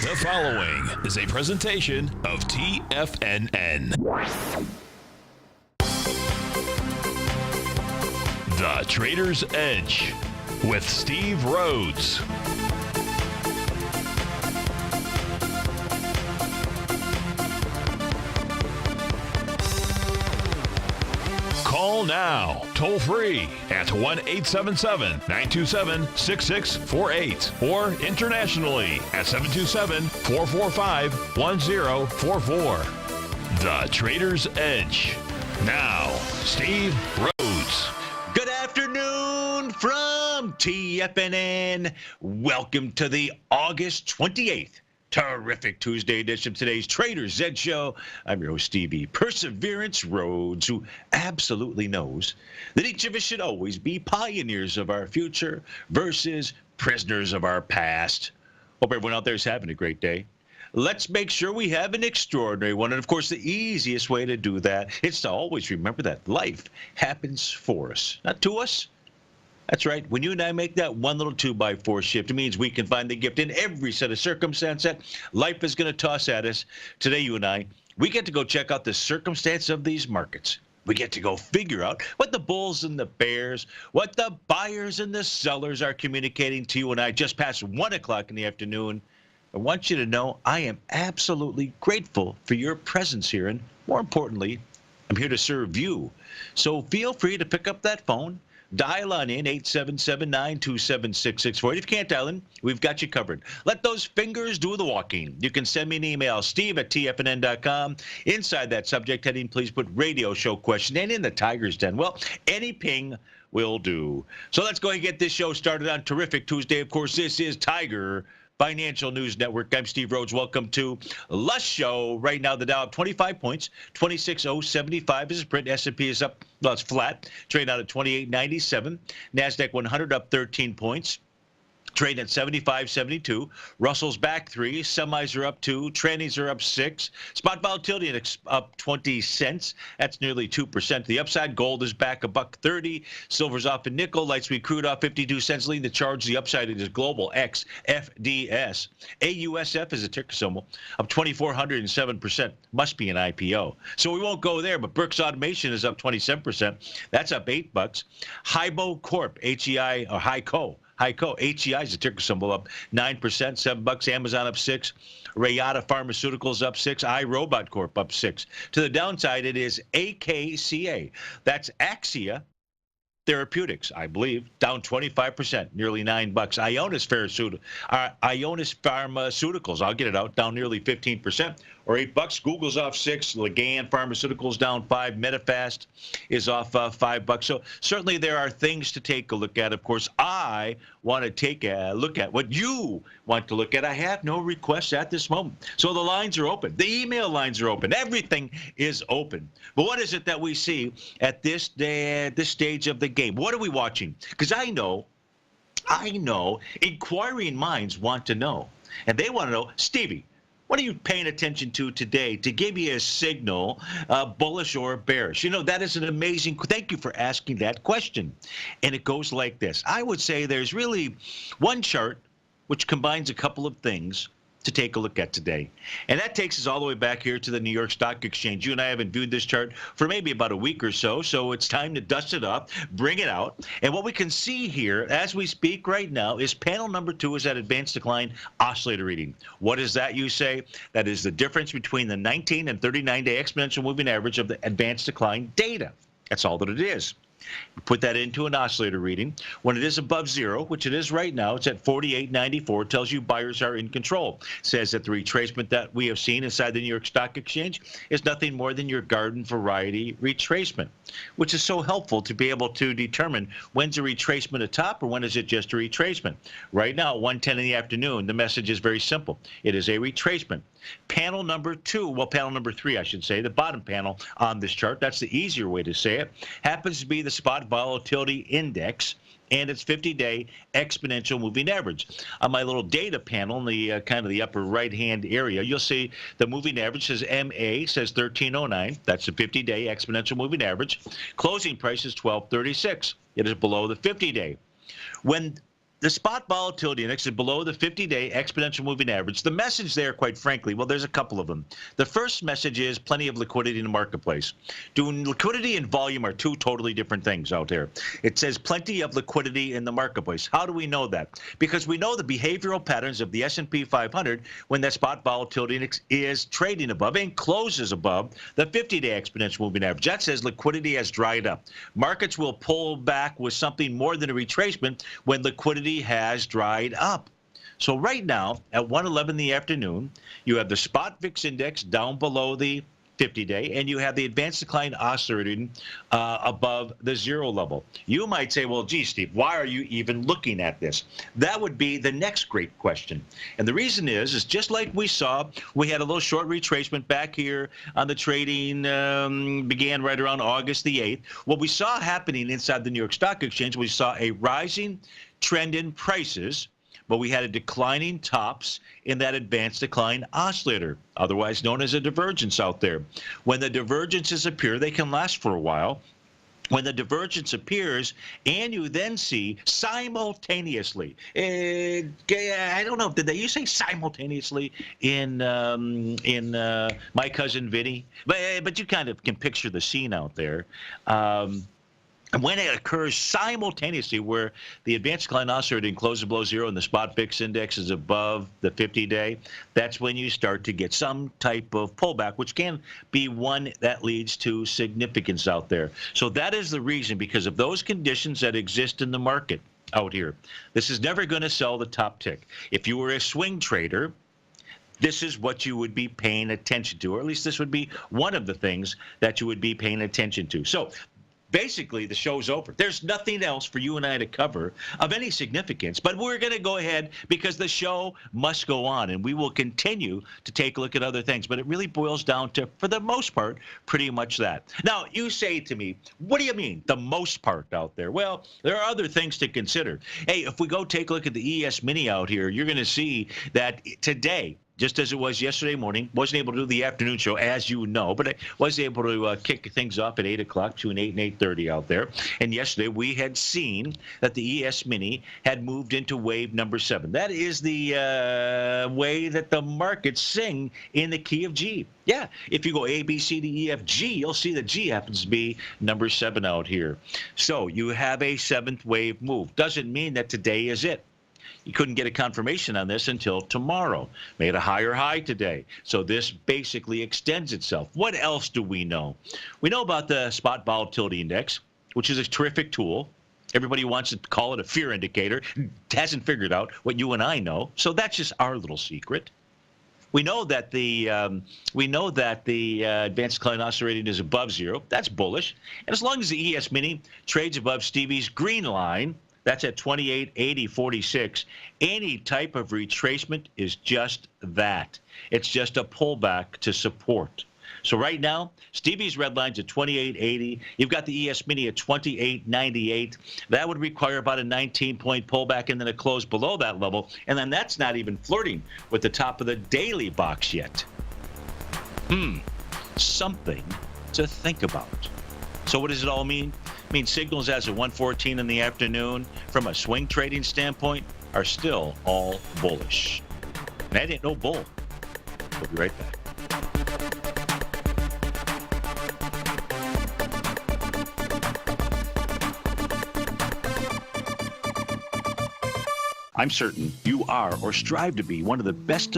The following is a presentation of TFNN. The Trader's Edge with Steve Rhodes. Call now, toll free at 1-877-927-6648 or internationally at 727-445-1044. The Trader's Edge. Now, Steve Rhodes. Good afternoon from TFNN. Welcome to the August 28th. Terrific Tuesday edition of today's Trader's Edge Show. I'm your host, Stevie Perseverance Rhodes, who absolutely knows that each of us should always be pioneers of our future versus prisoners of our past. Hope everyone out there is having a great day. Let's make sure we have an extraordinary one. And, of course, the easiest way to do that is to always remember that life happens for us, not to us. That's right. When you and I make that one little 2x4 shift, it means we can find the gift in every set of circumstance that life is going to toss at us. Today, you and I, we get to go check out the circumstance of these markets. We get to go figure out what the bulls and the bears, what the buyers and the sellers are communicating to you and I just past 1 o'clock in the afternoon. I want you to know I am absolutely grateful for your presence here. And more importantly, I'm here to serve you. So feel free to pick up that phone. Dial on in, 877-927-6648. If you can't dial in, we've got you covered. Let those fingers do the walking. You can send me an email, steve@tfnn.com. Inside that subject heading, please put radio show question. And in the Tiger's Den, well, any ping will do. So let's go ahead and get this show started on terrific Tuesday. Of course, this is Tiger Financial News Network. I'm Steve Rhodes. Welcome to Lush Show. Right now, the Dow up 25 points, 26,075 is a print. S&P is up, well, it's flat, trading out at 28.97. NASDAQ 100 up 13 points. Trading at 75.72. Russell's back 3. Semis are up 2. Trannies are up 6. Spot volatility up 20 cents. That's nearly 2%. The upside, gold is back $1.30. Silver's off a nickel. Light sweet crude off 52 cents. Leading the charge. The upside is global XFDS. AUSF is a ticker symbol up 2,407%. Must be an IPO. So we won't go there. But Brooks Automation is up 27%. That's up $8. Hybo Corp, HEI or HICO. HEI is a ticker symbol up 9%, $7. Amazon up 6. Rayata Pharmaceuticals up 6. iRobot Corp up 6. To the downside, it is AKCA. That's Axia Therapeutics, I believe, down 25%, nearly $9. Ionis Pharmaceuticals, I'll get it out, down nearly 15%. Or $8. Google's off 6. Ligand Pharmaceuticals down 5. Medifast is off $5. So certainly there are things to take a look at. Of course, I want to take a look at what you want to look at. I have no requests at this moment. So the lines are open. The email lines are open. Everything is open. But what is it that we see at this stage of the game? What are we watching? Because I know inquiring minds want to know. And they want to know, Stevie, what are you paying attention to today to give you a signal, bullish or bearish? You know, that is an amazing, thank you for asking that question. And it goes like this. I would say there's really one chart which combines a couple of things to take a look at today. And that takes us all the way back here to the New York Stock Exchange. You and I haven't viewed this chart for maybe about a week or so, so it's time to dust it up, bring it out. And what we can see here as we speak right now is panel number 2 is that advanced decline oscillator reading. What is that, you say? That is the difference between the 19 and 39-day exponential moving average of the advanced decline data. That's all that it is. Put that into an oscillator reading. When it is above 0, which it is right now, it's at 48.94, tells you buyers are in control. Says that the retracement that we have seen inside the New York Stock Exchange is nothing more than your garden variety retracement, which is so helpful to be able to determine when's a retracement a top or when is it just a retracement. Right now, at 1:10 in the afternoon, the message is very simple. It is a retracement. Panel number 2, well, panel number 3, I should say, the bottom panel on this chart, that's the easier way to say it, happens to be the spot volatility index and its 50-day exponential moving average. On my little data panel in the kind of the upper right-hand area, you'll see the moving average says MA, says 1309. That's the 50-day exponential moving average. Closing price is 1236. It is below the 50-day. When The spot volatility index is below the 50-day exponential moving average. The message there, quite frankly, well, there's a couple of them. The first message is plenty of liquidity in the marketplace. Liquidity and volume are two totally different things out there. It says plenty of liquidity in the marketplace. How do we know that? Because we know the behavioral patterns of the S&P 500 when that spot volatility index is trading above and closes above the 50-day exponential moving average. That says liquidity has dried up. Markets will pull back with something more than a retracement when liquidity has dried up. So right now at 1:11 in the afternoon, you have the spot VIX index down below the 50-day, and you have the advanced decline oscillating above the zero level. You might say, well, gee, Steve, why are you even looking at this? That would be the next great question. And the reason is just like we saw, we had a little short retracement back here on the trading began right around August the 8th. What we saw happening inside the New York Stock Exchange, we saw a rising trend in prices, but we had a declining tops in that advanced decline oscillator, otherwise known as a divergence out there. When the divergences appear, they can last for a while. When the divergence appears and you then see simultaneously, I don't know, did you say simultaneously in My Cousin Vinny? But you kind of can picture the scene out there. And when it occurs simultaneously, where the advanced decline oscillator closes below zero and the spot VIX index is above the 50-day, that's when you start to get some type of pullback, which can be one that leads to significance out there. So that is the reason, because of those conditions that exist in the market out here. This is never going to sell the top tick. If you were a swing trader, this is what you would be paying attention to, or at least this would be one of the things that you would be paying attention to. So basically, the show's over. There's nothing else for you and I to cover of any significance, but we're going to go ahead because the show must go on, and we will continue to take a look at other things. But it really boils down to, for the most part, pretty much that. Now, you say to me, what do you mean, the most part out there? Well, there are other things to consider. Hey, if we go take a look at the ES Mini out here, you're going to see that today, just as it was yesterday morning, wasn't able to do the afternoon show, as you know, but I was able to kick things off at 8 o'clock between 8 and 8:30 out there. And yesterday we had seen that the ES Mini had moved into wave number 7. That is the way that the markets sing in the key of G. Yeah, if you go A, B, C, D, E, F, G, you'll see that G happens to be number 7 out here. So you have a 7th wave move. Doesn't mean that today is it. You couldn't get a confirmation on this until tomorrow. Made a higher high today. So this basically extends itself. What else do we know? We know about the spot volatility index, which is a terrific tool. Everybody wants to call it a fear indicator. Hasn't figured out what you and I know. So that's just our little secret. We know that the advanced decline oscillator is above zero. That's bullish. And as long as the ES Mini trades above Stevie's green line, that's at 28.8046. Any type of retracement is just that. It's just a pullback to support. So right now, Stevie's red line's at 28.80. You've got the ES Mini at 28.98. That would require about a 19-point pullback and then a close below that level. And then that's not even flirting with the top of the daily box yet. Something to think about. So what does it all mean? I mean, signals as of 1:14 in the afternoon from a swing trading standpoint are still all bullish. And that ain't no bull. We'll be right back. I'm certain you are or strive to be one of the best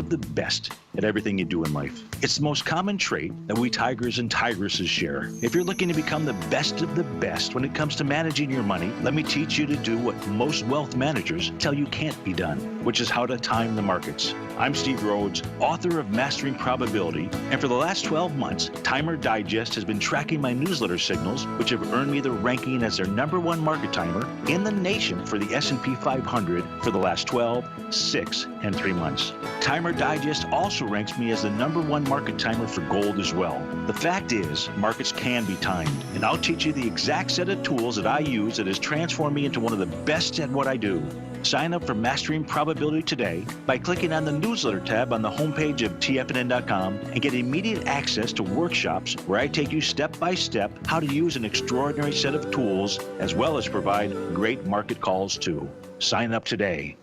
at everything you do in life. It's the most common trait that we tigers and tigresses share. If you're looking to become the best of the best when it comes to managing your money, let me teach you to do what most wealth managers tell you can't be done, which is how to time the markets. I'm Steve Rhodes, author of Mastering Probability, and for the last 12 months, Timer Digest has been tracking my newsletter signals, which have earned me the ranking as their #1 market timer in the nation for the S&P 500 for the last 12, 6, and 3 months. Timer Digest also ranks me as the #1 market timer for gold as well. The fact is, markets can be timed, and I'll teach you the exact set of tools that I use that has transformed me into one of the best at what I do. Sign up for Mastering Probability today by clicking on the newsletter tab on the homepage of TFNN.com and get immediate access to workshops where I take you step by step how to use an extraordinary set of tools as well as provide great market calls too. Sign up today.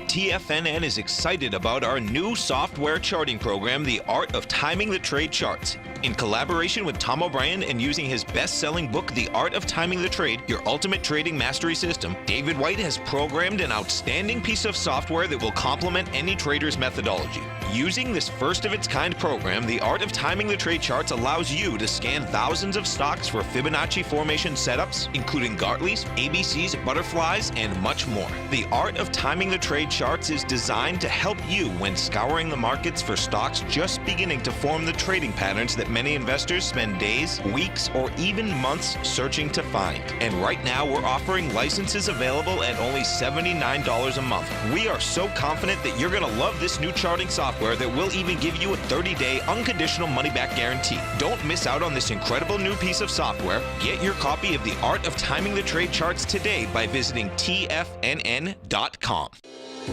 TFNN is excited about our new software charting program, The Art of Timing the Trade Charts. In collaboration with Tom O'Brien and using his best-selling book, The Art of Timing the Trade, Your Ultimate Trading Mastery System, David White has programmed an outstanding piece of software that will complement any trader's methodology. Using this first-of-its-kind program, The Art of Timing the Trade Charts allows you to scan thousands of stocks for Fibonacci formation setups, including Gartleys, ABCs, butterflies, and much more. The Art of Timing the Trade Charts is designed to help you when scouring the markets for stocks just beginning to form the trading patterns that many investors spend days, weeks, or even months searching to find. And right now, we're offering licenses available at only $79 a month. We are so confident that you're going to love this new charting software that will even give you a 30-day unconditional money-back guarantee. Don't miss out on this incredible new piece of software. Get your copy of The Art of Timing the Trade Charts today by visiting TFNN.com.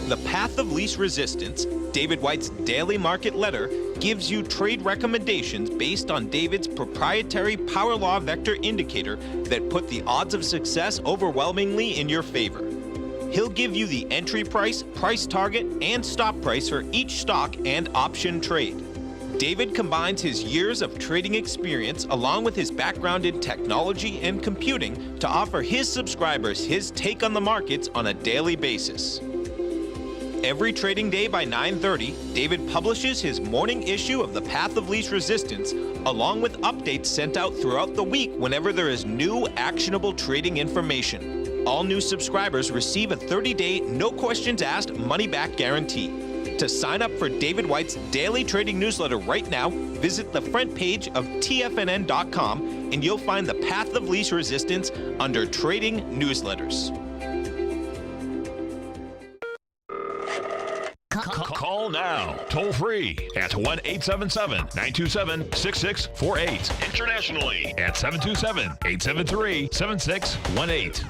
The Path of Least Resistance, David White's daily market letter, gives you trade recommendations based on David's proprietary power law vector indicator that put the odds of success overwhelmingly in your favor. He'll give you the entry price, price target, and stop price for each stock and option trade. David combines his years of trading experience along with his background in technology and computing to offer his subscribers his take on the markets on a daily basis. Every trading day by 9:30, David publishes his morning issue of The Path of Least Resistance, along with updates sent out throughout the week whenever there is new actionable trading information. All new subscribers receive a 30-day, no questions asked money-back guarantee. To sign up for David White's daily trading newsletter right now, visit the front page of TFNN.com and you'll find The Path of Least Resistance under Trading Newsletters. Call now, toll free at 1-877-927-6648. Internationally at 727-873-7618.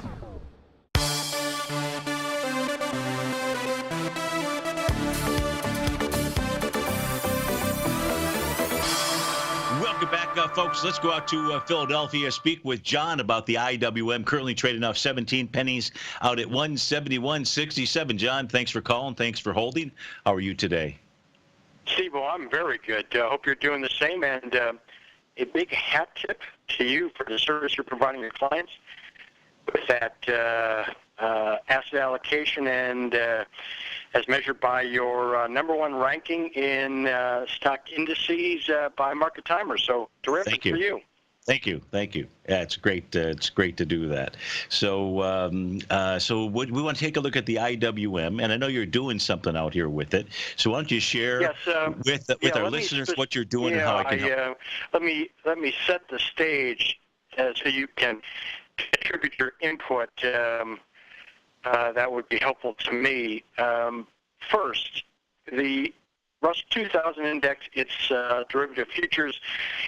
Welcome back, folks. Let's go out to Philadelphia, speak with John about the IWM, currently trading off 17 pennies out at 171.67. John, thanks for calling. Thanks for holding. How are you today? Steve, well, I'm very good. Hope you're doing the same. And a big hat tip to you for the service you're providing your clients with that asset allocation and as measured by your number one ranking in stock indices by Market Timer. So terrific for you. Thank you. Yeah, it's great. It's great to do that. So, we want to take a look at the IWM, and I know you're doing something out here with it. So, why don't you share with our listeners what you're doing and how I can help? Let me set the stage so you can contribute your input. That would be helpful to me. First, the Russell 2000 index, its derivative futures,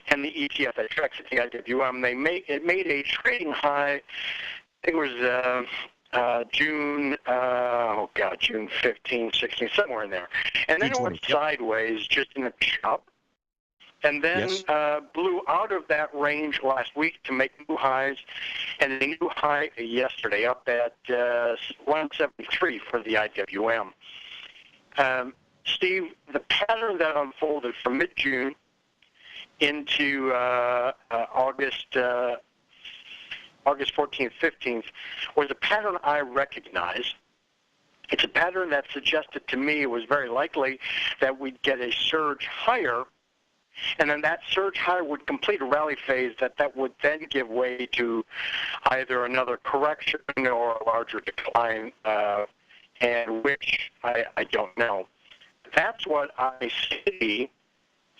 and the ETF that tracks the IWM, it made a trading high. I think it was June 15, 16, somewhere in there. And then it went sideways just in a chop. And then blew out of that range last week to make new highs, and a new high yesterday up at 173 for the IWM. Steve, the pattern that unfolded from mid-June into August 14th, 15th was a pattern I recognized. It's a pattern that suggested to me it was very likely that we'd get a surge higher, and then that surge higher would complete a rally phase that would then give way to either another correction or a larger decline, and which I don't know. That's what I see,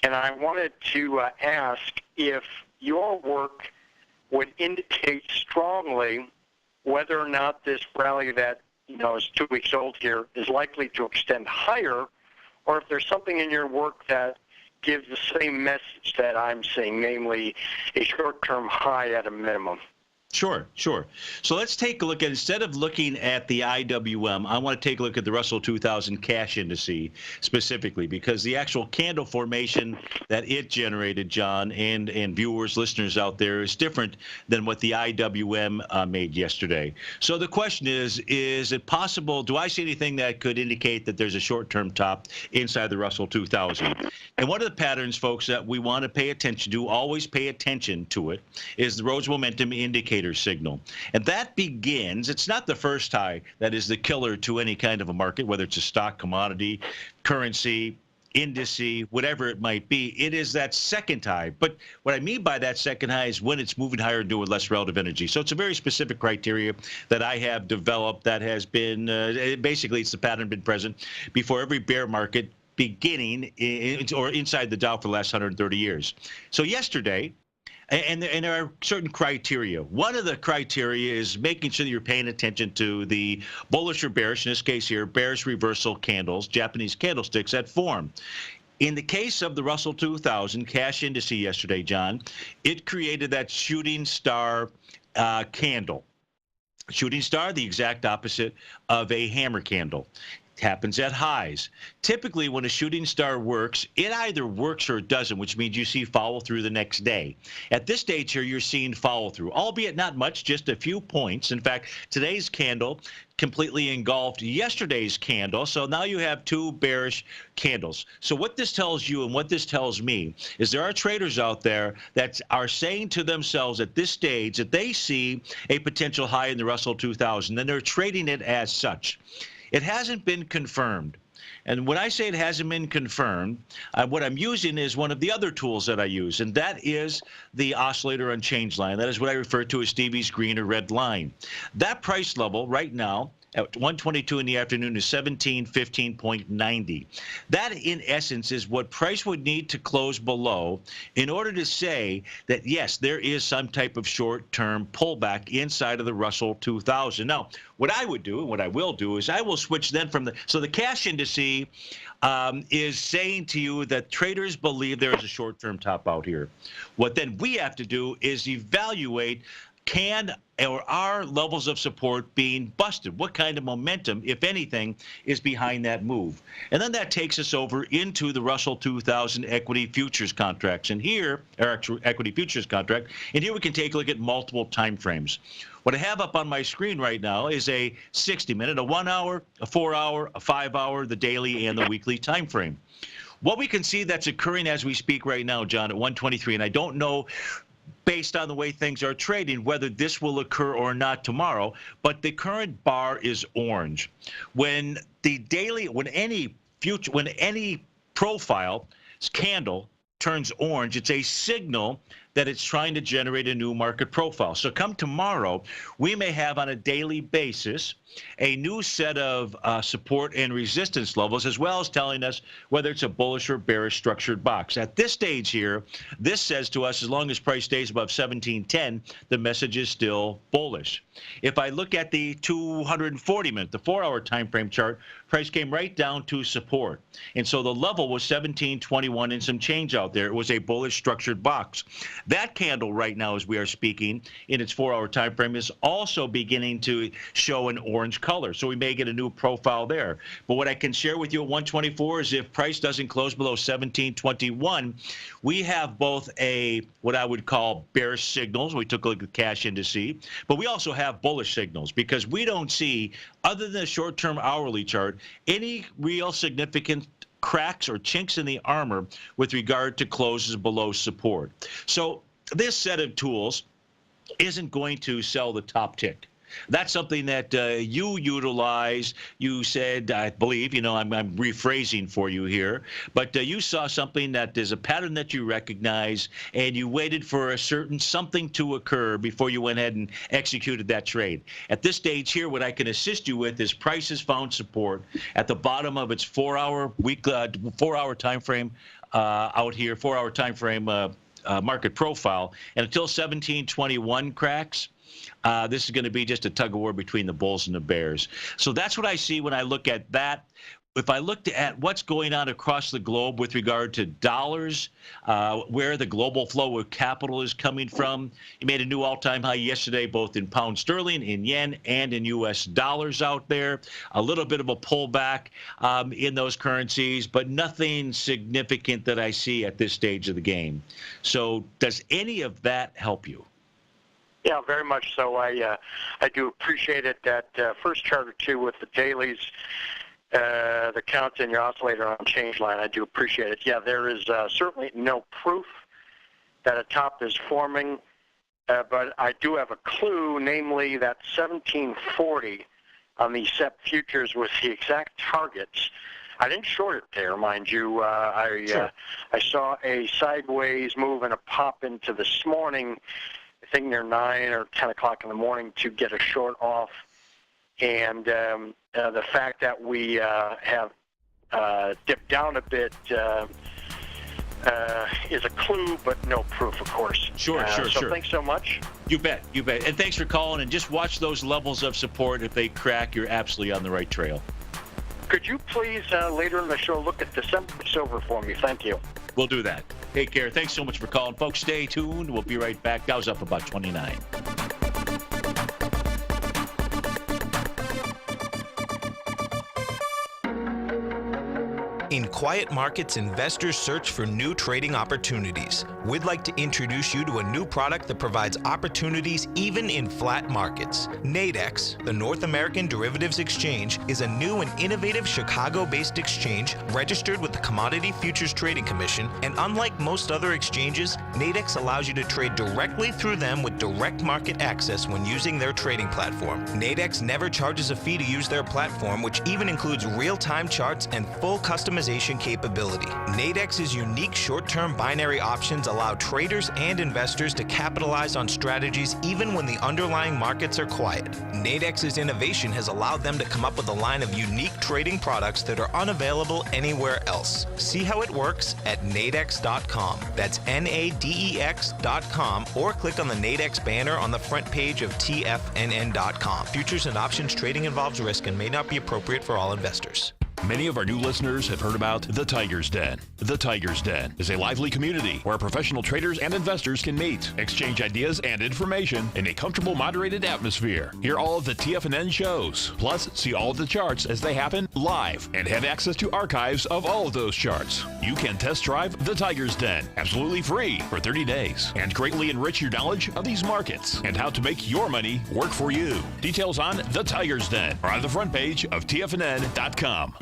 and I wanted to ask if your work would indicate strongly whether or not this rally that is 2 weeks old here is likely to extend higher, or if there's something in your work that gives the same message that I'm seeing, namely a short-term high at a minimum. Sure, sure. So let's take a look at, instead of looking at the IWM, I want to take a look at the Russell 2000 cash indice specifically, because the actual candle formation that it generated, John, and viewers, listeners out there, is different than what the IWM made yesterday. So the question is it possible, do I see anything that could indicate that there's a short-term top inside the Russell 2000? And one of the patterns, folks, that we want to pay attention to, always pay attention to it, is the Rhodes Momentum Indicator signal. And that begins, it's not the first high that is the killer to any kind of a market, whether it's a stock, commodity, currency, indice, whatever it might be. It is that second high. But what I mean by that second high is when it's moving higher and doing less relative energy. So it's a very specific criteria that I have developed that has been, basically it's the pattern been present before every bear market beginning or inside the Dow for the last 130 years. So yesterday, and there are certain criteria. One of the criteria is making sure that you're paying attention to the bullish or bearish, in this case here, bearish reversal candles, Japanese candlesticks that form. In the case of the Russell 2000 cash indice yesterday, John, it created that shooting star candle. Shooting star, the exact opposite of a hammer candle. Happens at highs. Typically, when a shooting star works, it either works or it doesn't, which means you see follow through the next day. At this stage here, you're seeing follow through, albeit not much, just a few points. In fact, today's candle completely engulfed yesterday's candle. So now you have two bearish candles. So what this tells you and what this tells me is there are traders out there that are saying to themselves at this stage that they see a potential high in the Russell 2000, and they're trading it as such. It hasn't been confirmed. And when I say it hasn't been confirmed, what I'm using is one of the other tools that I use, and that is the oscillator on change line. That is what I refer to as Stevie's green or red line. That price level right now at 1:22 in the afternoon is 1715.90. That, in essence, is what price would need to close below in order to say that, yes, there is some type of short-term pullback inside of the Russell 2000. Now, what I would do and what I will do is I will switch then from so the cash indice is saying to you that traders believe there is a short-term top out here. What then we have to do is evaluate, can or are levels of support being busted? What kind of momentum, if anything, is behind that move? And then that takes us over into the Russell 2000 equity futures contracts. And here, our equity futures contract, and here we can take a look at multiple time frames. What I have up on my screen right now is a 60-minute, a 1 hour, a 4 hour, a 5 hour, the daily and the weekly time frame. What we can see that's occurring as we speak right now, John, at 1:23, and I don't know, based on the way things are trading, whether this will occur or not tomorrow, but the current bar is orange. When the daily, when any profile candle turns orange, it's a signal that it's trying to generate a new market profile. So come tomorrow, we may have on a daily basis a new set of support and resistance levels, as well as telling us whether it's a bullish or bearish structured box. At this stage here, this says to us, as long as price stays above 1710, the message is still bullish. If I look at the 240-minute, the 4-hour time frame chart, price came right down to support. And so the level was 1721 and some change out there. It was a bullish structured box. That candle right now, as we are speaking, in its 4-hour time frame, is also beginning to show an orange color. So we may get a new profile there. But what I can share with you at 124 is if price doesn't close below 1721, we have both a what I would call bearish signals. We took a look at the cash indice, but we also have bullish signals because we don't see, other than the short-term hourly chart, any real significant cracks or chinks in the armor with regard to closes below support. So this set of tools isn't going to sell the top tick. That's something that you utilize. You said, I believe, you know, I'm rephrasing for you here, but you saw something that is a pattern that you recognize, and you waited for a certain something to occur before you went ahead and executed that trade. At this stage here, what I can assist you with is price has found support at the bottom of its 4-hour time frame out here, 4-hour time frame market profile, and until 1721 cracks, this is going to be just a tug of war between the bulls and the bears. So that's what I see when I look at that. if I looked at what's going on across the globe with regard to dollars, where the global flow of capital is coming from, you made a new all-time high yesterday, both in pound sterling, in yen, and in U.S. dollars out there. A little bit of a pullback in those currencies, but nothing significant that I see at this stage of the game. So does any of that help you? Yeah, very much so. I do appreciate it. That first chart or two with the dailies, the count in your oscillator on change line, I do appreciate it. Yeah, there is certainly no proof that a top is forming, but I do have a clue, namely that 1740 on the SEP futures was the exact targets. I didn't short it there, mind you. Sure. I saw a sideways move and a pop into this morning, I think near 9 or 10 o'clock in the morning, to get a short off. And the fact that we have dipped down a bit is a clue, but no proof, of course. Sure. So thanks so much. You bet. And thanks for calling, and just watch those levels of support. If they crack, you're absolutely on the right trail. Could you please, later in the show, look at December silver for me? Thank you. We'll do that. Take care. Thanks so much for calling. Folks, stay tuned. We'll be right back. Dow's up about 29. In quiet markets, investors search for new trading opportunities. We'd like to introduce you to a new product that provides opportunities even in flat markets. Nadex, the North American Derivatives Exchange, is a new and innovative Chicago-based exchange registered with the Commodity Futures Trading Commission, and unlike most other exchanges, Nadex allows you to trade directly through them with direct market access when using their trading platform. Nadex never charges a fee to use their platform, which even includes real-time charts and full customization capability. Nadex's unique short-term binary options allow traders and investors to capitalize on strategies even when the underlying markets are quiet. Nadex's innovation has allowed them to come up with a line of unique trading products that are unavailable anywhere else. See how it works at nadex.com. That's NADEX.com, or click on the Nadex banner on the front page of TFNN.com. Futures and options trading involves risk and may not be appropriate for all investors. Many of our new listeners have heard about the Tiger's Den. The Tiger's Den is a lively community where professional traders and investors can meet, exchange ideas and information in a comfortable, moderated atmosphere. Hear all of the TFNN shows, plus see all of the charts as they happen live, and have access to archives of all of those charts. You can test drive the Tiger's Den absolutely free for 30 days and greatly enrich your knowledge of these markets and how to make your money work for you. Details on the Tiger's Den are on the front page of TFNN.com.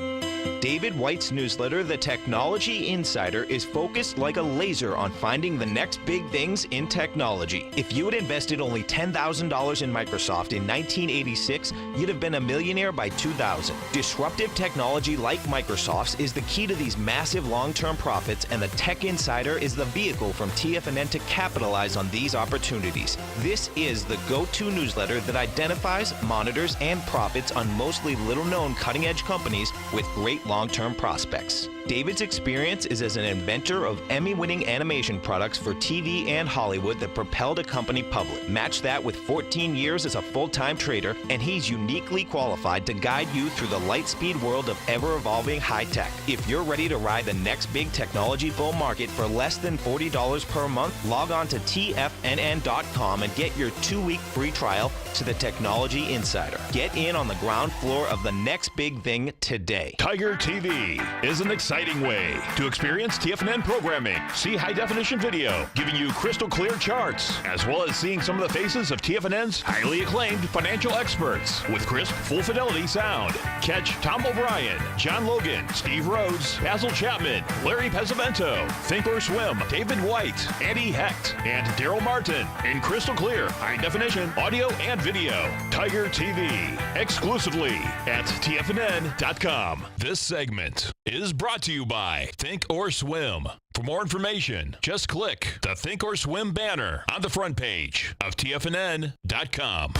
David White's newsletter, The Technology Insider, is focused like a laser on finding the next big things in technology. If you had invested only $10,000 in Microsoft in 1986, you'd have been a millionaire by 2000. Disruptive technology like Microsoft's is the key to these massive long-term profits, and the Tech Insider is the vehicle from TFNN to capitalize on these opportunities. This is the go-to newsletter that identifies, monitors, and profits on mostly little-known cutting-edge companies with great long-term prospects. David's experience is as an inventor of Emmy-winning animation products for TV and Hollywood that propelled a company public. Match that with 14 years as a full-time trader, and he's uniquely qualified to guide you through the light-speed world of ever-evolving high-tech. If you're ready to ride the next big technology bull market for less than $40 per month, log on to TFNN.com and get your 2-week free trial to the Technology Insider. Get in on the ground floor of the next big thing today. TigerTV is an exciting way to experience TFNN programming. See high-definition video, giving you crystal clear charts, as well as seeing some of the faces of TFNN's highly acclaimed financial experts with crisp, full-fidelity sound. Catch Tom O'Brien, John Logan, Steve Rhodes, Basil Chapman, Larry Pesavento, Think or Swim, David White, Andy Hecht, and Daryl Martin in crystal clear, high-definition audio and video. Tiger TV, exclusively at TFNN.com. This segment is brought to you by Think or Swim. For more information, just click the Think or Swim banner on the front page of TFNN.com.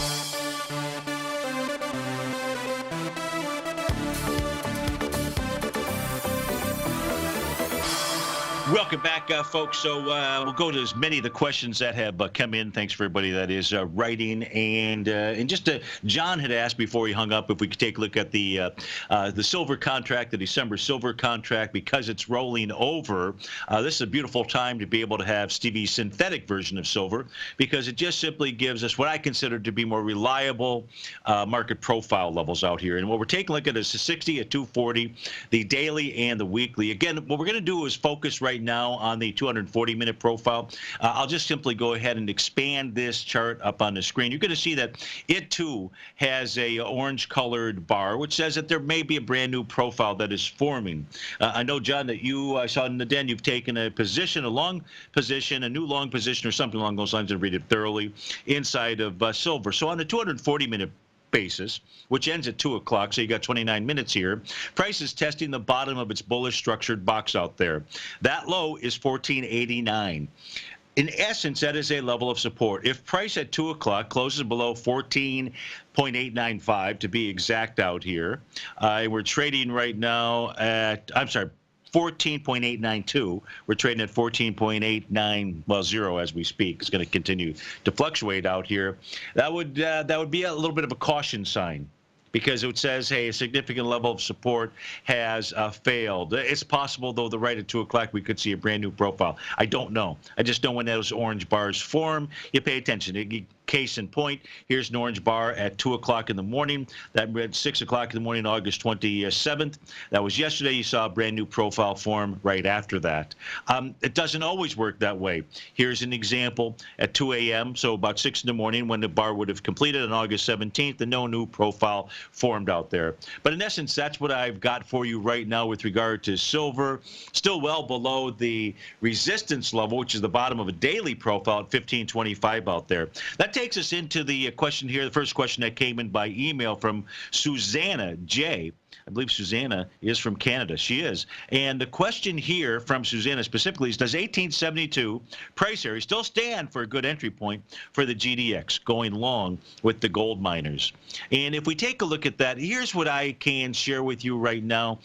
Welcome back, folks. So we'll go to as many of the questions that have come in. Thanks for everybody that is writing. And just John had asked before he hung up if we could take a look at the silver contract, the December silver contract, because it's rolling over. This is a beautiful time to be able to have Stevie's synthetic version of silver, because it just simply gives us what I consider to be more reliable market profile levels out here. And what we're taking a look at is the 60 at 240, the daily and the weekly. Again, what we're going to do is focus right now on the 240-minute profile. I'll just simply go ahead and expand this chart up on the screen. You're going to see that it too has a orange-colored bar, which says that there may be a brand new profile that is forming. I know, John, that I saw in the den, you've taken a position, a long position, a new long position, or something along those lines, and read it thoroughly inside of silver. So on the 240-minute basis, which ends at 2 o'clock, so you got 29 minutes here. Price is testing the bottom of its bullish structured box out there. That low is 1489. In essence, that is a level of support. If price at 2 o'clock closes below 14.895 to be exact out here, we're trading right now at, 14.892. We're trading at 14.89, well, 0 as we speak. It's going to continue to fluctuate out here. That would be a little bit of a caution sign, because it says, hey, a significant level of support has failed. It's possible, though, the right at 2 o'clock we could see a brand new profile. I don't know. I just know when those orange bars form, you pay attention. Case in point, here's an orange bar at 2 o'clock in the morning. That read 6 o'clock in the morning, August 27th. That was yesterday. You saw a brand new profile form right after that. It doesn't always work that way. Here's an example at 2 a.m., so about 6 in the morning, when the bar would have completed on August 17th, and no new profile formed out there. But in essence, that's what I've got for you right now with regard to silver. Still well below the resistance level, which is the bottom of a daily profile at 1525 out there. That takes us into the question here, the first question that came in by email from Susanna J. I believe Susanna is from Canada. She is. And the question here from Susanna specifically is, does 1872 price area still stand for a good entry point for the GDX going long with the gold miners? And if we take a look at that, here's what I can share with you right now.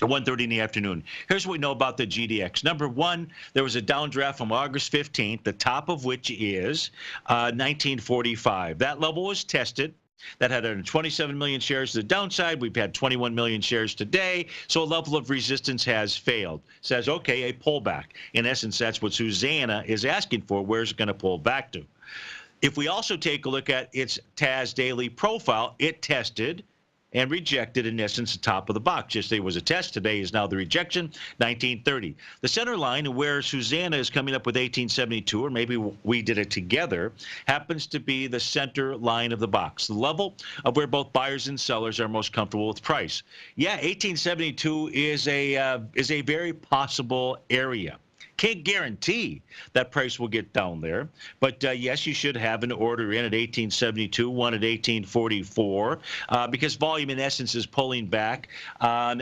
At 1:30 in the afternoon. Here's what we know about the GDX. Number one, there was a downdraft from August 15th, the top of which is 1945. That level was tested. That had 127 million shares to the downside. We've had 21 million shares today. So a level of resistance has failed. Says, okay, a pullback. In essence, that's what Susanna is asking for. Where's it going to pull back to? If we also take a look at its TAS daily profile, it tested and rejected, in essence, the top of the box. Yesterday was a test. Today is now the rejection, 1930. The center line, where Susanna is coming up with 1872, or maybe we did it together, happens to be the center line of the box, the level of where both buyers and sellers are most comfortable with price. Yeah, 1872 is a very possible area. Can't guarantee that price will get down there, but yes, you should have an order in at 1872, one at 1844, because volume in essence is pulling back on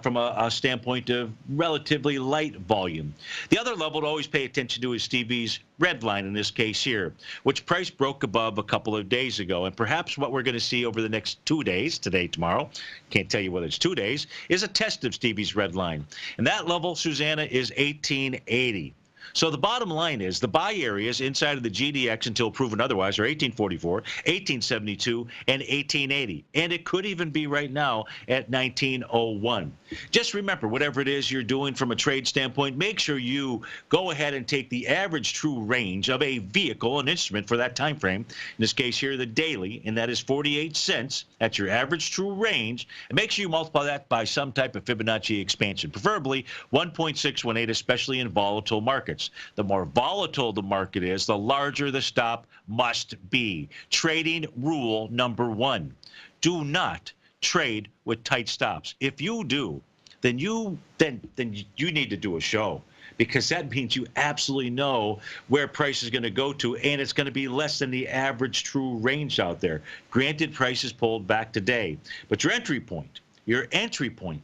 from a standpoint of relatively light volume. The other level to always pay attention to is Stevie's red line in this case here, which price broke above a couple of days ago, and perhaps what we're going to see over the next 2 days, today, tomorrow, can't tell you whether it's 2 days, is a test of Stevie's red line. And that level, Susanna, is 1880. So the bottom line is the buy areas inside of the GDX until proven otherwise are 1844, 1872, and 1880. And it could even be right now at 1901. Just remember, whatever it is you're doing from a trade standpoint, make sure you go ahead and take the average true range of a vehicle, an instrument for that time frame. In this case here, the daily, and that is 48 cents. That's your average true range. And make sure you multiply that by some type of Fibonacci expansion, preferably 1.618, especially in volatile markets. The more volatile the market is, the larger the stop must be. Trading rule number one: do not trade with tight stops. If you do, then you need to do a show, because that means you absolutely know where price is going to go to, and it's going to be less than the average true range out there. Granted, price is pulled back today, but your entry point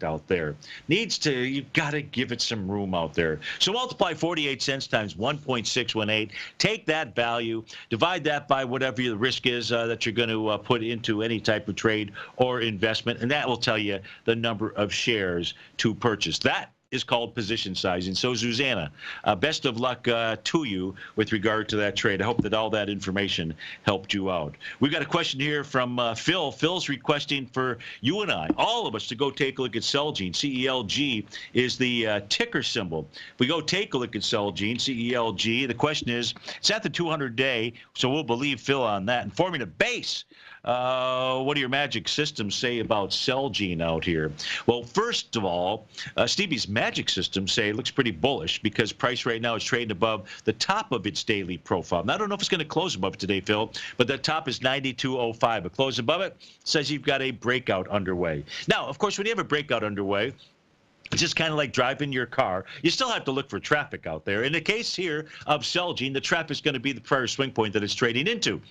out there you've got to give it some room out there. So multiply 48 cents times 1.618. Take that value, divide that by whatever the risk is that you're going to put into any type of trade or investment, and that will tell you the number of shares to purchase. That is called position sizing. So, Susanna, best of luck to you with regard to that trade. I hope that all that information helped you out. We've got a question here from Phil. Phil's requesting for you and I, all of us, to go take a look at Celgene. CELG is the ticker symbol. If we go take a look at Celgene, CELG, the question is, it's at the 200-day, so we'll believe Phil on that. And forming a base. What do your magic systems say about Celgene out here? Well, first of all, Stevie's magic systems say it looks pretty bullish because price right now is trading above the top of its daily profile. Now, I don't know if it's going to close above it today, Phil, but the top is 92.05. A close above it says you've got a breakout underway. Now, of course, when you have a breakout underway, it's just kind of like driving your car. You still have to look for traffic out there. In the case here of Celgene, the traffic is going to be the prior swing point that it's trading into.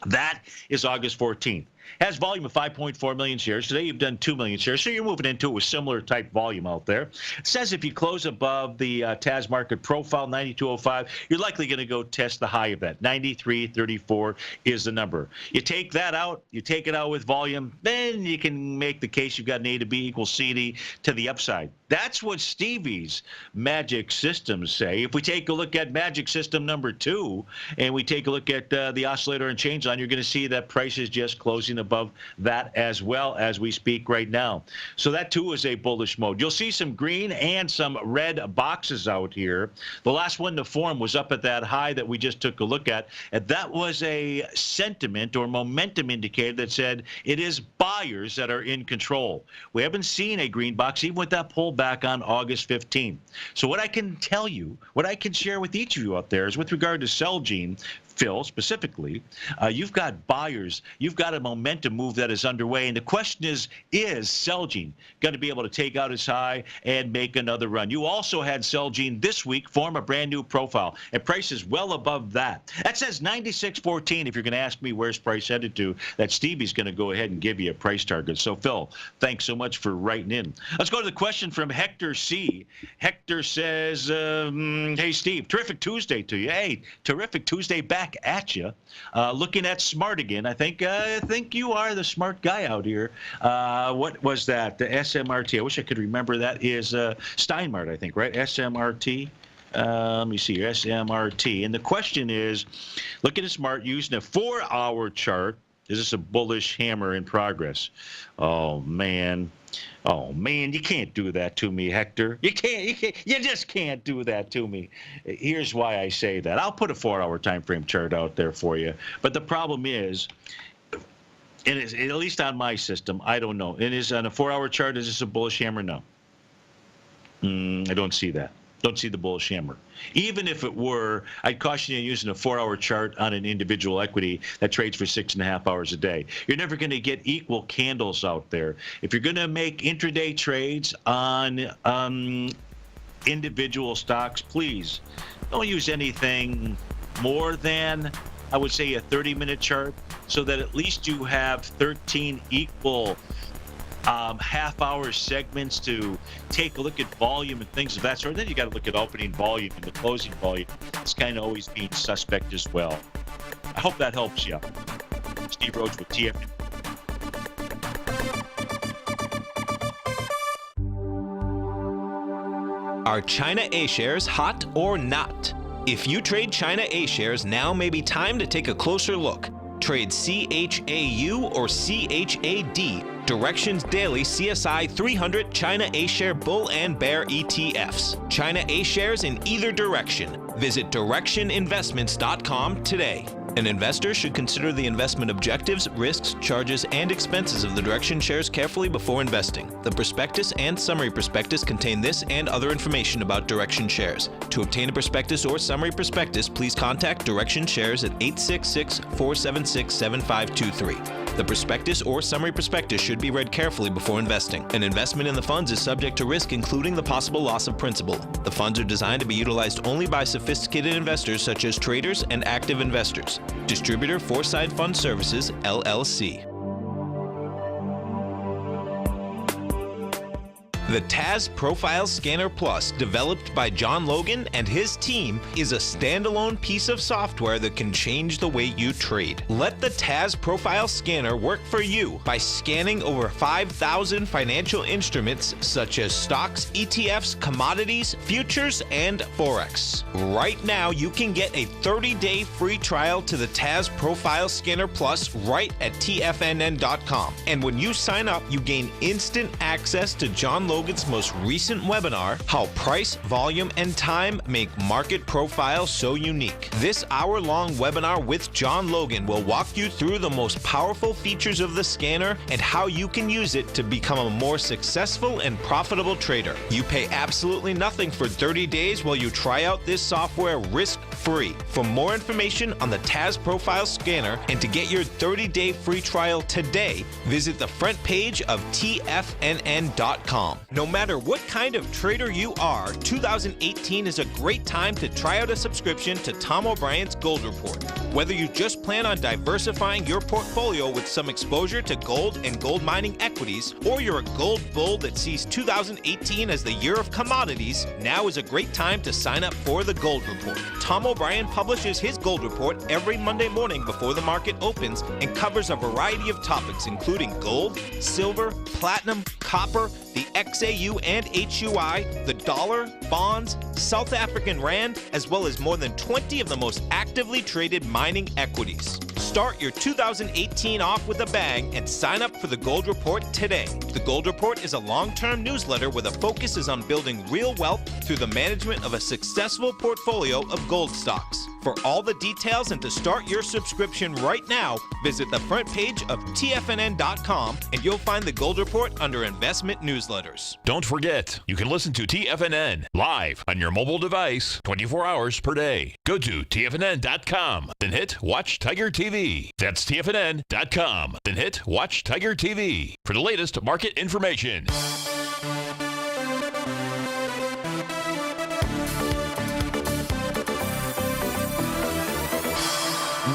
That is August 14th. Has volume of 5.4 million shares. Today you've done 2 million shares, so you're moving into it with similar type volume out there. It says if you close above the TAS market profile, 92.05, you're likely going to go test the high of that. 93.34 is the number. You take that out, you take it out with volume, then you can make the case you've got an A to B equals CD to the upside. That's what Stevie's magic systems say. If we take a look at magic system number 2, and we take a look at the oscillator and change line, you're going to see that price is just closing above that as well as we speak right now. So that too is a bullish mode. You'll see some green and some red boxes out here. The last one to form was up at that high that we just took a look at, and that was a sentiment or momentum indicator that said it is buyers that are in control. We haven't seen a green box even with that pullback on August 15th. So what I can tell you, what I can share with each of you out there is with regard to Celgene, Phil, specifically, you've got buyers, you've got a momentum move that is underway, and the question is Celgene going to be able to take out its high and make another run? You also had Celgene this week form a brand new profile, and price is well above that. That says 96.14. If you're going to ask me where's price headed to, that Stevie's going to go ahead and give you a price target. So, Phil, thanks so much for writing in. Let's go to the question from Hector C. Hector says, hey, Steve, terrific Tuesday to you. Hey, terrific Tuesday back at you. Looking at smart again. I think you are the smart guy out here. What was that? The SMRT. I wish I could remember. That is Steinmart, I think, right? SMRT. Let me see here. SMRT. And the question is, looking at smart using a 4-hour chart. Is this a bullish hammer in progress? Oh, man. Oh, man, you can't do that to me, Hector. You just can't do that to me. Here's why I say that. I'll put a 4-hour time frame chart out there for you. But the problem is, at least on my system, I don't know. It is on a 4-hour chart. Is this a bullish hammer? No. I don't see that. Don't see the bullish hammer. Even if it were, I'd caution you using a 4-hour chart on an individual equity that trades for 6.5 hours a day. You're never going to get equal candles out there. If you're going to make intraday trades on individual stocks, please don't use anything more than, I would say, a 30-minute chart, so that at least you have 13 equal half-hour segments to take a look at volume and things of that sort. Then you got to look at opening volume and the closing volume. It's kind of always being suspect as well. I hope that helps you. Steve Rhodes with TFNN. Are China A shares hot or not? If you trade China A shares, now may be time to take a closer look. Trade CHAU or CHAD, Directions Daily CSI 300 China A Share Bull and Bear ETFs. China A shares in either direction. Visit directioninvestments.com today. An investor should consider the investment objectives, risks, charges, and expenses of the Direction shares carefully before investing. The prospectus and summary prospectus contain this and other information about Direction shares. To obtain a prospectus or summary prospectus, please contact Direction shares at 866-476-7523. The prospectus or summary prospectus should be read carefully before investing. An investment in the funds is subject to risk, including the possible loss of principal. The funds are designed to be utilized only by sophisticated investors such as traders and active investors. Distributor Foreside Fund Services, LLC. The Taz Profile Scanner Plus, developed by John Logan and his team, is a standalone piece of software that can change the way you trade. Let the Taz Profile Scanner work for you by scanning over 5,000 financial instruments such as stocks, ETFs, commodities, futures, and Forex. Right now, you can get a 30-day free trial to the Taz Profile Scanner Plus right at TFNN.com. And when you sign up, you gain instant access to John Logan's most recent webinar, How Price, Volume, and Time Make Market Profiles So Unique. This hour-long webinar with John Logan will walk you through the most powerful features of the scanner and how you can use it to become a more successful and profitable trader. You pay absolutely nothing for 30 days while you try out this software risk-free. For more information on the Taz Profile Scanner and to get your 30-day free trial today, visit the front page of TFNN.com. No matter what kind of trader you are, 2018 is a great time to try out a subscription to Tom O'Brien's Gold Report. Whether you just plan on diversifying your portfolio with some exposure to gold and gold mining equities, or you're a gold bull that sees 2018 as the year of commodities, now is a great time to sign up for the Gold Report. Tom O'Brien publishes his Gold Report every Monday morning before the market opens and covers a variety of topics including gold, silver, platinum, copper, the XAU and HUI, the dollar, bonds, South African rand, as well as more than 20 of the most actively traded mining equities. Start your 2018 off with a bang and sign up for the Gold Report today. The Gold Report is a long-term newsletter where the focus is on building real wealth through the management of a successful portfolio of gold stocks. For all the details and to start your subscription right now, visit the front page of TFNN.com and you'll find the Gold Report under Investment Newsletters. Don't forget, you can listen to TFNN live on your mobile device 24 hours per day. Go to TFNN.com, then hit Watch Tiger TV. That's TFNN.com, then hit Watch Tiger TV for the latest market information.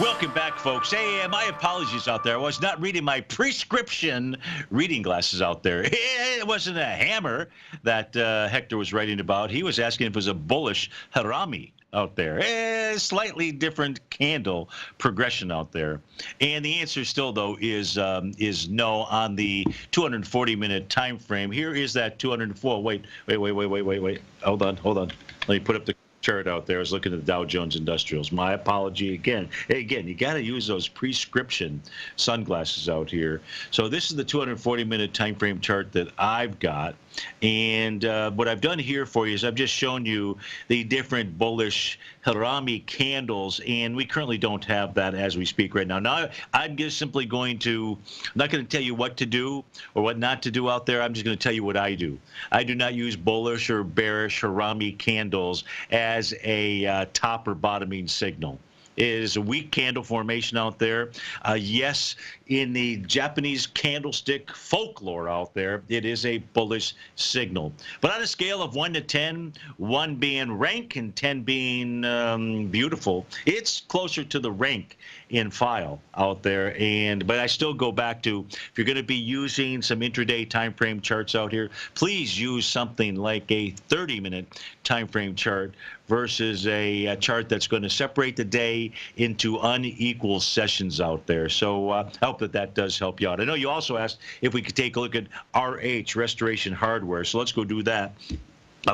Welcome back, folks. Hey, my apologies out there. I was not reading my prescription reading glasses out there. It wasn't a hammer that Hector was writing about. He was asking if it was a bullish harami out there. Slightly different candle progression out there. And the answer still, though, is no on the 240-minute time frame. Here is that 204. Wait. Hold on. Let me put up the chart out there. I was looking at the Dow Jones Industrials. My apology again. Hey, again, you got to use those prescription sunglasses out here. So this is the 240-minute time frame chart that I've got. And what I've done here for you is I've just shown you the different bullish harami candles, and we currently don't have that as we speak right now. Now, I'm just simply I'm not going to tell you what to do or what not to do out there. I'm just going to tell you what I do. I do not use bullish or bearish harami candles as a top or bottoming signal. It is a weak candle formation out there. Yes, in the Japanese candlestick folklore out there, it is a bullish signal. But on a scale of 1 to 10, 1 being rank and 10 being beautiful, it's closer to the rank in file out there. But I still go back to, if you're going to be using some intraday time frame charts out here, please use something like a 30-minute time frame chart versus a chart that's going to separate the day into unequal sessions out there. So I hope that does help you out. I know you also asked if we could take a look at RH, Restoration Hardware. So let's go do that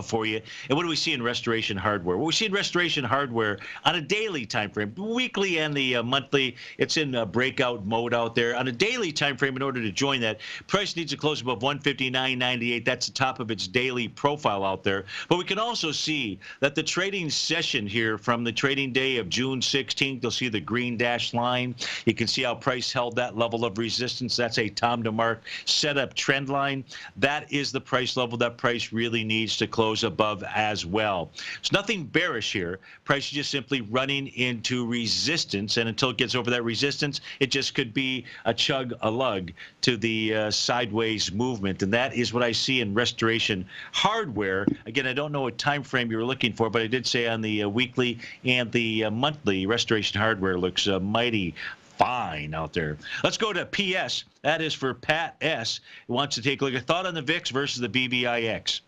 for you. And what do we see in Restoration Hardware? Well, we see in Restoration Hardware on a daily time frame, weekly and the monthly. It's in breakout mode out there. On a daily time frame, in order to join that, price needs to close above 159.98. That's the top of its daily profile out there. But we can also see that the trading session here from the trading day of June 16th, you'll see the green dashed line. You can see how price held that level of resistance. That's a time to mark setup trend line. That is the price level that price really needs to close above as well. There's nothing bearish here. Price is just simply running into resistance, and until it gets over that resistance, it just could be a chug-a-lug to the sideways movement, and that is what I see in Restoration Hardware. Again, I don't know what time frame you were looking for, but I did say on the weekly and the monthly, Restoration Hardware looks mighty fine out there. Let's go to PS. That is for Pat S. Who wants to take a look at thought on the VIX versus the BBIX.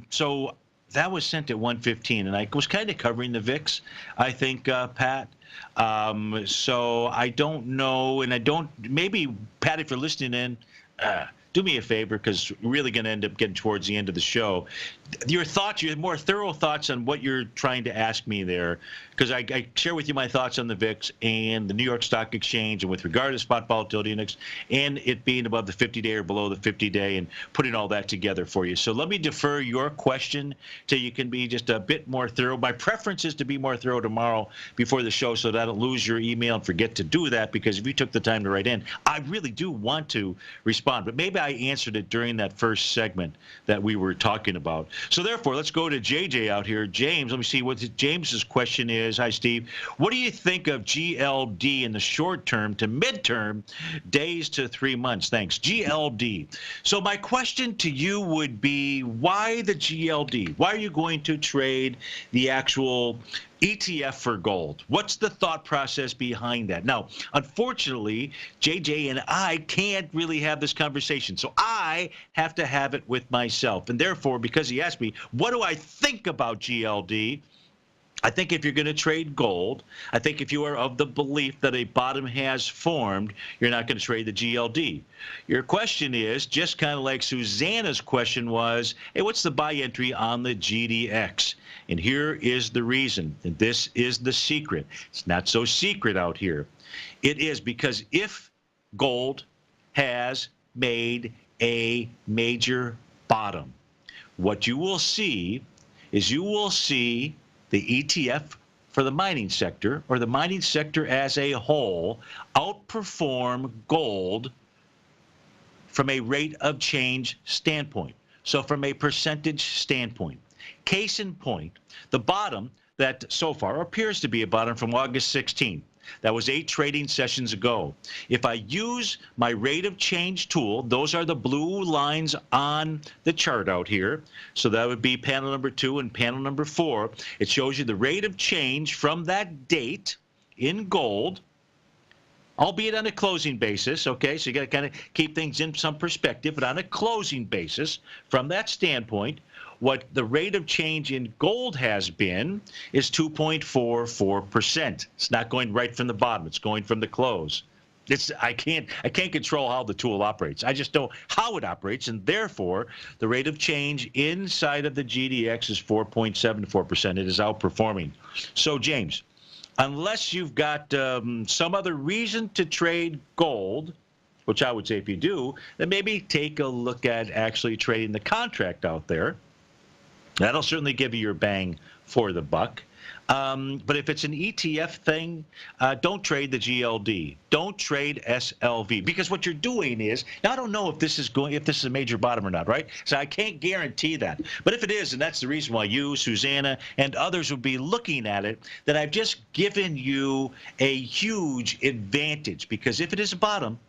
So that was sent at 1:15, and I was kind of covering the VIX, I think, Pat. So I don't know, and I don't, maybe, Pat, if you're listening in, do me a favor, because we're really going to end up getting towards the end of the show. Your thoughts, your more thorough thoughts on what you're trying to ask me there, because I share with you my thoughts on the VIX and the New York Stock Exchange, and with regard to spot volatility index and it being above the 50-day or below the 50-day, and putting all that together for you. So let me defer your question till you can be just a bit more thorough. My preference is to be more thorough tomorrow before the show, so that I don't lose your email and forget to do that, because if you took the time to write in, I really do want to respond. But maybe I answered it during that first segment that we were talking about. So therefore, let's go to JJ out here. James, let me see what James's question is. Hi, Steve. What do you think of GLD in the short term to midterm, days to 3 months? Thanks. GLD. So my question to you would be, why the GLD? Why are you going to trade the actual ETF for gold? What's the thought process behind that? Now, unfortunately, JJ and I can't really have this conversation, so I have to have it with myself. And therefore, because he asked me, what do I think about GLD? I think if you're going to trade gold, I think if you are of the belief that a bottom has formed, you're not going to trade the GLD. Your question is, just kind of like Susanna's question was, hey, what's the buy entry on the GDX? And here is the reason, and this is the secret. It's not so secret out here. It is because if gold has made a major bottom, what you will see is you will see the ETF for the mining sector, or the mining sector as a whole, outperform gold from a rate of change standpoint. So from a percentage standpoint. Case in point, the bottom that so far appears to be a bottom from August 16th. That was 8 trading sessions ago. If I use my rate of change tool, those are the blue lines on the chart out here. So that would be panel number 2 and panel number 4. It shows you the rate of change from that date in gold, albeit on a closing basis. Okay, so you got to kind of keep things in some perspective, but on a closing basis, from that standpoint, what the rate of change in gold has been is 2.44%. It's not going right from the bottom. It's going from the close. I can't control how the tool operates. I just know how it operates, and therefore the rate of change inside of the GDX is 4.74%. It is outperforming. So, James, unless you've got some other reason to trade gold, which I would say if you do, then maybe take a look at actually trading the contract out there. That'll certainly give you your bang for the buck. But if it's an ETF thing, don't trade the GLD. Don't trade SLV, because what you're doing is, now I don't know if this is a major bottom or not, right? So I can't guarantee that. But if it is, and that's the reason why you, Susanna, and others would be looking at it, then I've just given you a huge advantage, because if it is a bottom,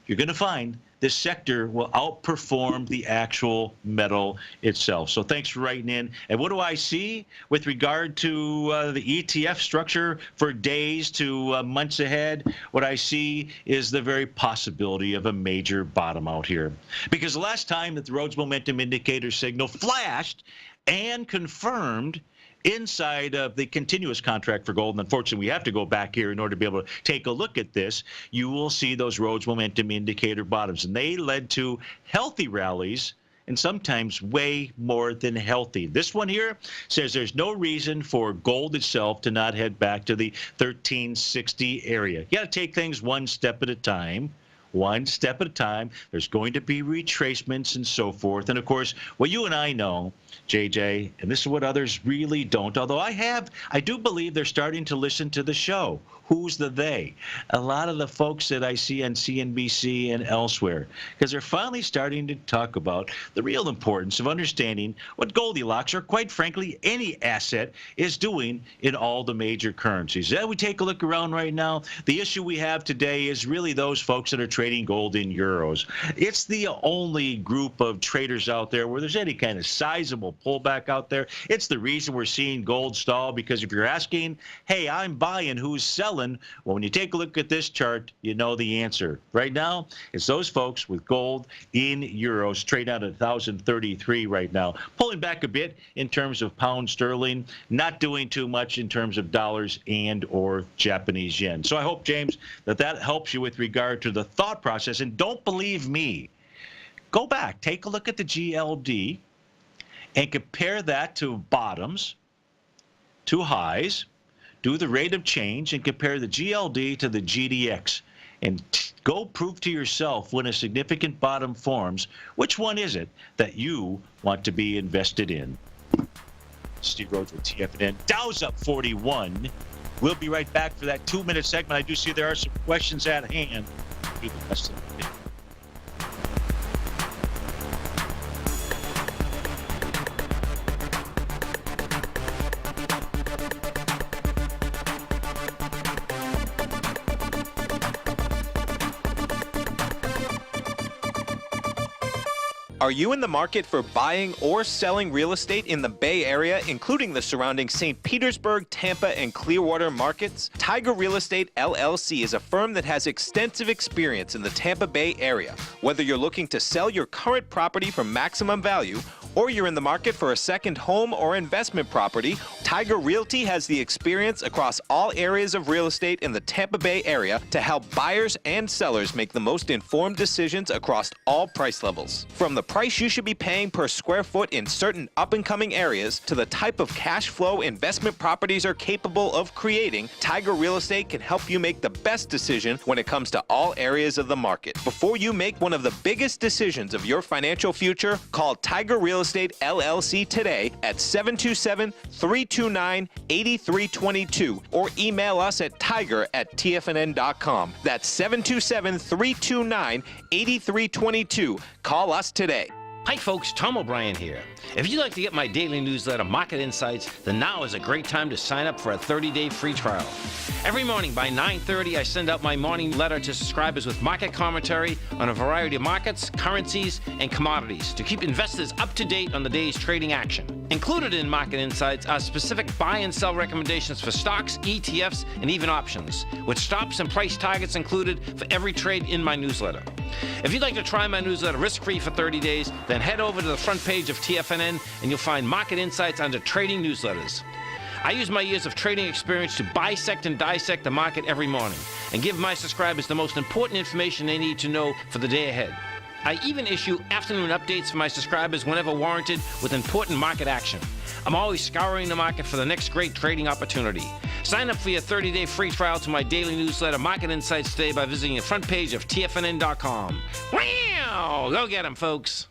you're going to find this sector will outperform the actual metal itself. So thanks for writing in. And what do I see with regard to the ETF structure for days to months ahead? What I see is the very possibility of a major bottom out here. Because the last time that the Rhodes Momentum Indicator signal flashed and confirmed inside of the continuous contract for gold, and unfortunately we have to go back here in order to be able to take a look at this, you will see those Rhodes Momentum Indicator bottoms, and they led to healthy rallies, and sometimes way more than healthy. This one here says there's no reason for gold itself to not head back to the 1360 area. You got to take things one step at a time. One step at a time. There's going to be retracements and so forth. And of course, what you and I know, JJ, and this is what others really don't, although I do believe they're starting to listen to the show. Who's the they? A lot of the folks that I see on CNBC and elsewhere, because they're finally starting to talk about the real importance of understanding what Goldilocks, or quite frankly, any asset, is doing in all the major currencies. Then we take a look around right now. The issue we have today is really those folks that are trading trading gold in euros. It's the only group of traders out there where there's any kind of sizable pullback out there. It's the reason we're seeing gold stall, because if you're asking, hey, I'm buying, who's selling? Well, when you take a look at this chart, you know the answer. Right now, it's those folks with gold in euros, trade out at 1,033 right now. Pulling back a bit in terms of pound sterling, not doing too much in terms of dollars and or Japanese yen. So I hope, James, that helps you with regard to the thought process. And don't believe me. Go back, take a look at the GLD and compare that to bottoms, to highs, do the rate of change, and compare the GLD to the GDX. And go prove to yourself, when a significant bottom forms, which one is it that you want to be invested in. Steve Rhodes with TFNN. Dow's up 41. We'll be right back for that 2-minute segment. I do see there are some questions at hand. Do the rest of the day. Are you in the market for buying or selling real estate in the Bay Area, including the surrounding St. Petersburg, Tampa, and Clearwater markets? Tiger Real Estate LLC is a firm that has extensive experience in the Tampa Bay area. Whether you're looking to sell your current property for maximum value, or you're in the market for a second home or investment property, Tiger Realty has the experience across all areas of real estate in the Tampa Bay area to help buyers and sellers make the most informed decisions across all price levels. From the price you should be paying per square foot in certain up-and-coming areas to the type of cash flow investment properties are capable of creating, Tiger Real Estate can help you make the best decision when it comes to all areas of the market. Before you make one of the biggest decisions of your financial future, call Tiger Real Estate LLC today at 727-329-8322 or email us at tiger@tfnn.com. That's 727-329-8322. Call us today. Hi folks, Tom O'Brien here. If you'd like to get my daily newsletter, Market Insights, then now is a great time to sign up for a 30-day free trial. Every morning by 9:30, I send out my morning letter to subscribers with market commentary on a variety of markets, currencies, and commodities to keep investors up to date on the day's trading action. Included in Market Insights are specific buy and sell recommendations for stocks, ETFs, and even options, with stops and price targets included for every trade in my newsletter. If you'd like to try my newsletter risk-free for 30 days, then head over to the front page of TFNN and you'll find Market Insights under Trading Newsletters. I use my years of trading experience to bisect and dissect the market every morning and give my subscribers the most important information they need to know for the day ahead. I even issue afternoon updates for my subscribers whenever warranted with important market action. I'm always scouring the market for the next great trading opportunity. Sign up for your 30-day free trial to my daily newsletter, Market Insights, today by visiting the front page of TFNN.com. Wow! Go get 'em, folks.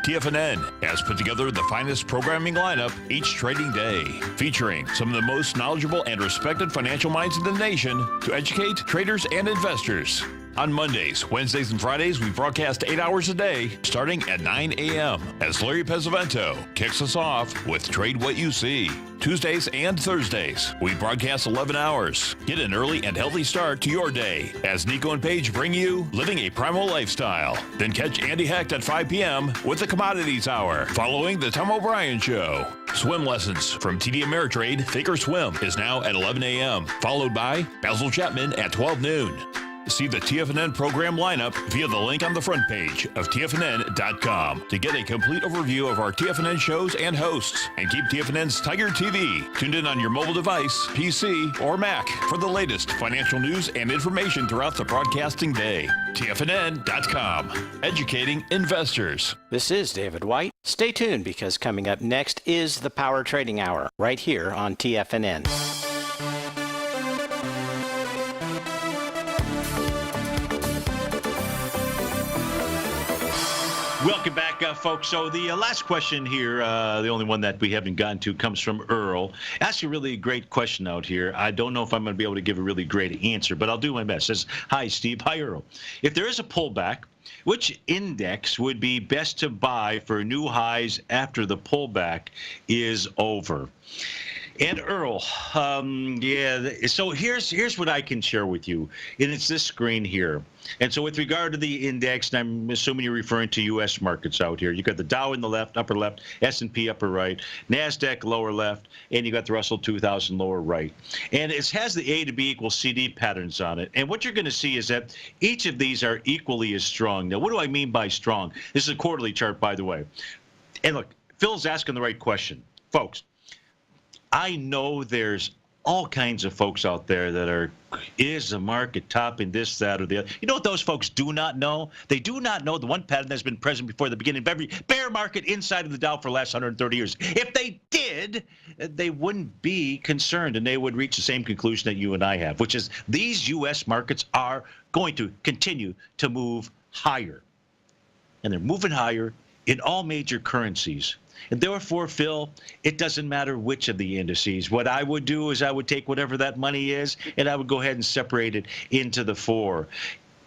TFNN has put together the finest programming lineup each trading day, featuring some of the most knowledgeable and respected financial minds in the nation to educate traders and investors. On Mondays, Wednesdays, and Fridays, we broadcast 8 hours a day, starting at 9 a.m. as Larry Pesavento kicks us off with Trade What You See. Tuesdays and Thursdays, we broadcast 11 hours. Get an early and healthy start to your day as Nico and Paige bring you Living a Primal Lifestyle. Then catch Andy Hecht at 5 p.m. with the Commodities Hour, following the Tom O'Brien Show. Swim lessons from TD Ameritrade Thinkorswim is now at 11 a.m., followed by Basil Chapman at 12 noon. See the TFNN program lineup via the link on the front page of TFNN.com to get a complete overview of our TFNN shows and hosts. And keep TFNN's Tiger TV tuned in on your mobile device, PC, or Mac for the latest financial news and information throughout the broadcasting day. TFNN.com, educating investors. This is David White. Stay tuned because coming up next is the Power Trading Hour right here on TFNN. Welcome back, folks. So the last question here, the only one that we haven't gotten to, comes from Earl. Asked a really great question out here. I don't know if I'm going to be able to give a really great answer, but I'll do my best. Says, hi, Steve. Hi, Earl. If there is a pullback, which index would be best to buy for new highs after the pullback is over? And Earl, so here's what I can share with you, and it's this screen here. And so with regard to the index, and I'm assuming you're referring to U.S. markets out here, you got the Dow in the left, upper left, S&P upper right, NASDAQ lower left, and you got the Russell 2000 lower right. And it has the A to B equals CD patterns on it. And what you're going to see is that each of these are equally as strong. Now, what do I mean by strong? This is a quarterly chart, by the way. And look, Phil's asking the right question. Folks, I know there's all kinds of folks out there that are, is the market topping this, that, or the other? You know what those folks do not know? They do not know the one pattern that's been present before the beginning of every bear market inside of the Dow for the last 130 years. If they did, they wouldn't be concerned, and they would reach the same conclusion that you and I have, which is these U.S. markets are going to continue to move higher. And they're moving higher in all major currencies. And therefore, Phil, it doesn't matter which of the indices. What I would do is I would take whatever that money is, and I would go ahead and separate it into the four.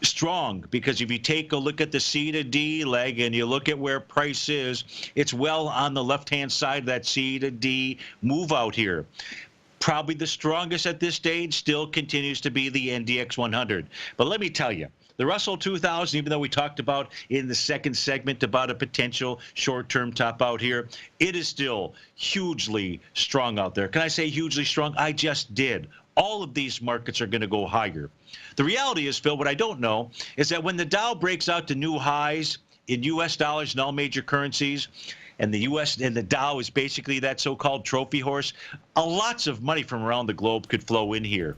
Strong, because if you take a look at the C to D leg and you look at where price is, it's well on the left-hand side of that C to D move out here. Probably the strongest at this stage still continues to be the NDX 100. But let me tell you, the Russell 2000, even though we talked about in the second segment about a potential short-term top out here, it is still hugely strong out there. Can I say hugely strong? I just did. All of these markets are going to go higher. The reality is, Phil, what I don't know is that when the Dow breaks out to new highs in U.S. dollars and all major currencies, and the U.S. and the Dow is basically that so-called trophy horse, lots of money from around the globe could flow in here.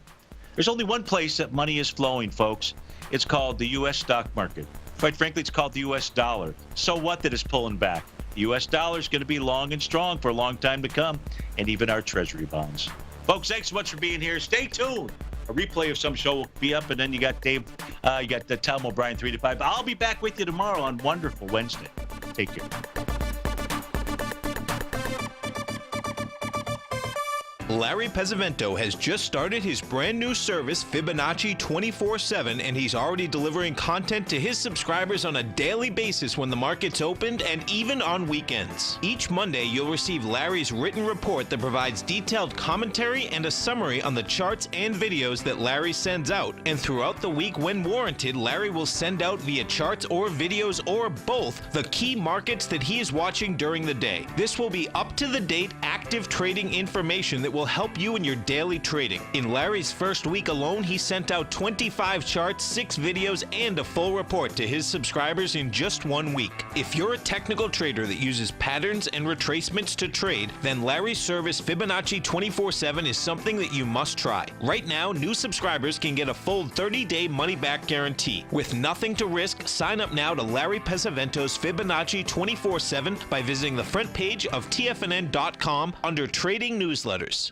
There's only one place that money is flowing, folks. It's called the U.S. stock market. Quite frankly, it's called the U.S. dollar. So what that is pulling back? The U.S. dollar is going to be long and strong for a long time to come, and even our Treasury bonds. Folks, thanks so much for being here. Stay tuned. A replay of some show will be up, and then you got Dave, you got the Tom O'Brien 3 to 5. I'll be back with you tomorrow on Wonderful Wednesday. Take care. Larry Pesavento has just started his brand new service, Fibonacci 24/7, and he's already delivering content to his subscribers on a daily basis when the market's opened and even on weekends. Each Monday, you'll receive Larry's written report that provides detailed commentary and a summary on the charts and videos that Larry sends out. And throughout the week, when warranted, Larry will send out via charts or videos or both the key markets that he is watching during the day. This will be up-to-the-date, active trading information that will help you in your daily trading. In Larry's first week alone, he sent out 25 charts, 6 videos, and a full report to his subscribers in just 1 week. If you're a technical trader that uses patterns and retracements to trade, then Larry's service Fibonacci 24/7 is something that you must try. Right now, new subscribers can get a full 30-day money-back guarantee. With nothing to risk, sign up now to Larry Pesavento's Fibonacci 24/7 by visiting the front page of TFNN.com under Trading Newsletters.